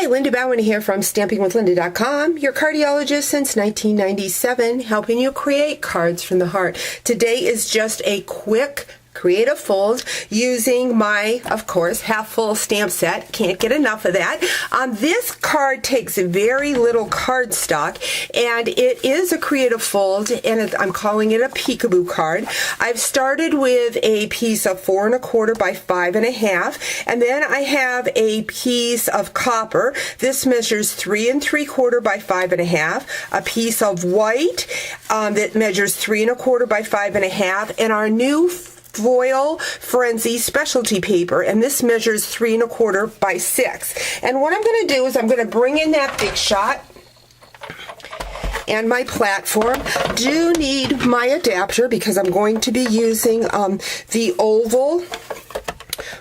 Hi, LindaBauwin here from StampingWithLinda.com, your cardiologist since 1997, helping you create cards from the heart. Today is just a quick creative fold using my, of course, half-full stamp set. Can't get enough of that. This card takes very little cardstock, and it is a creative fold, and I'm calling it a peekaboo card. I've started with a piece of 4 1/4 by 5 1/2, and then I have a piece of copper. This measures 3 3/4 by 5 1/2, a piece of white that measures 3 1/4 by 5 1/2, and our new foil frenzy specialty paper, and this measures 3 1/4 by 6. And what I'm going to do is I'm going to bring in that Big Shot and my platform. Do need my adapter because I'm going to be using the oval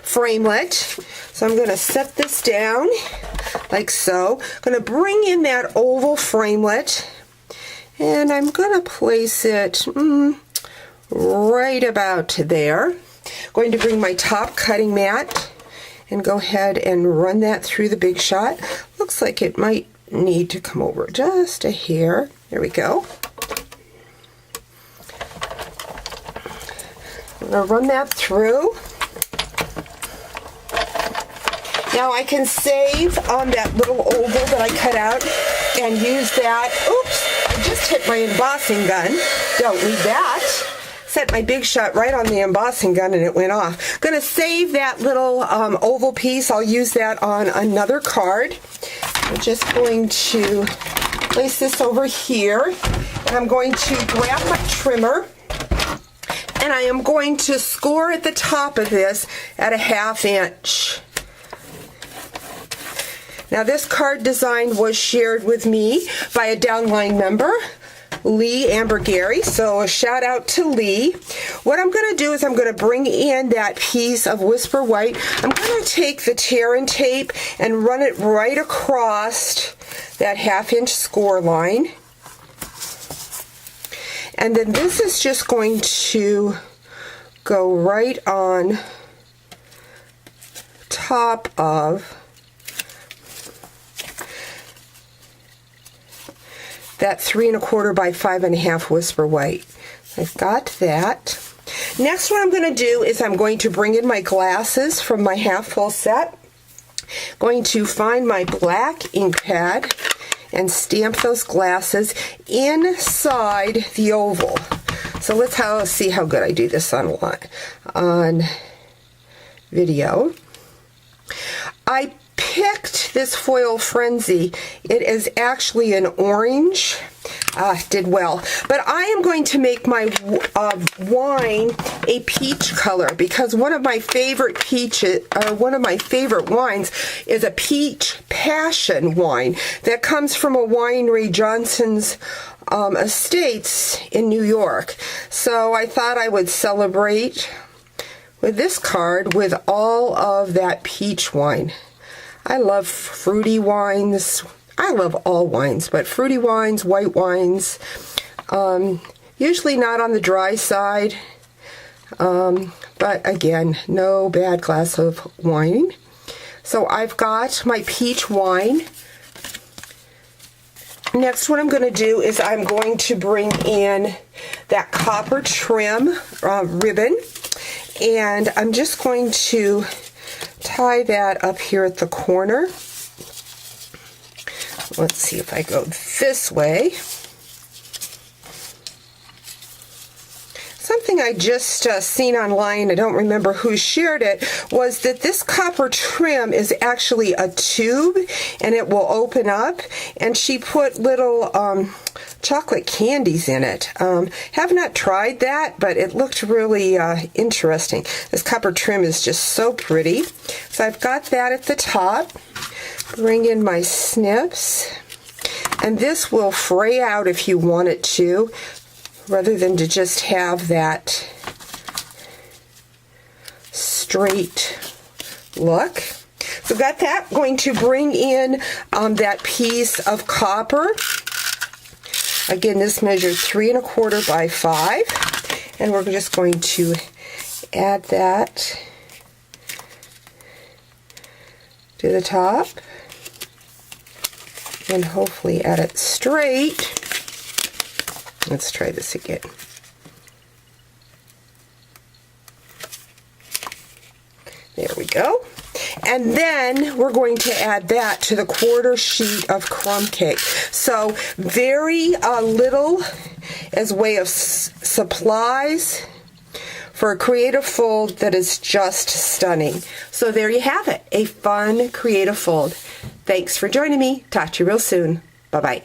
framelit. So I'm going to set this down like so. I'm going to bring in that oval framelit, and I'm going to place it right about there. Going to bring my top cutting mat and go ahead and run that through the Big Shot. Looks like it might need to come over just a hair. There we go. I'm going to run that through. Now I can save that little oval that I cut out and use that. Oops, I just hit my embossing gun. Don't need that. Set my Big Shot right on the embossing gun and it went off. Going to save that little oval piece. I'll use that on another card. I'm just going to place this over here, and I'm going to grab my trimmer, and I am going to score at the top of this at a 1/2 inch. Now this card design was shared with me by a downline member, Lee Amber Gary, so a shout out to Lee. What I'm going to do is I'm going to bring in that piece of Whisper White. I'm going to take the tear and tape and run it right across that 1/2 inch score line. And then this is just going to go right on top of that 3 1/4 by 5 1/2 Whisper White. I've got that. Next, what I'm going to do is I'm going to bring in my glasses from my half-full set. Going to find my black ink pad and stamp those glasses inside the oval. So let's see how good I do this on video. I picked this foil frenzy. It is actually an orange. Did well, but I am going to make my wine a peach color because one of my favorite wines is a peach passion wine that comes from a winery, Johnson's Estates in New York. So I thought I would celebrate with this card with all of that peach wine. I love fruity wines. I love all wines, but fruity wines, white wines, usually not on the dry side, but again, no bad glass of wine. So I've got my peach wine. Next, what I'm going to do is I'm going to bring in that copper trim ribbon, and I'm just going to tie that up here at the corner. Let's see if I go this way. Something I just seen online, I don't remember who shared it, was that this copper trim is actually a tube and it will open up, and she put little chocolate candies in it. Have not tried that, but it looked really interesting. This copper trim is just so pretty. So I've got that at the top. Bring in my snips, and this will fray out if you want it to, rather than to just have that straight look. So got that. Going to bring in that piece of copper. Again, this measures 3 1/4 by 5, and we're just going to add that to the top. and hopefully add it straight. Let's try this again. There we go. And then we're going to add that to the quarter sheet of crumb cake. So very little as way of supplies for a creative fold that is just stunning. So there you have it, a fun creative fold. Thanks for joining me. Talk to you real soon. Bye-bye.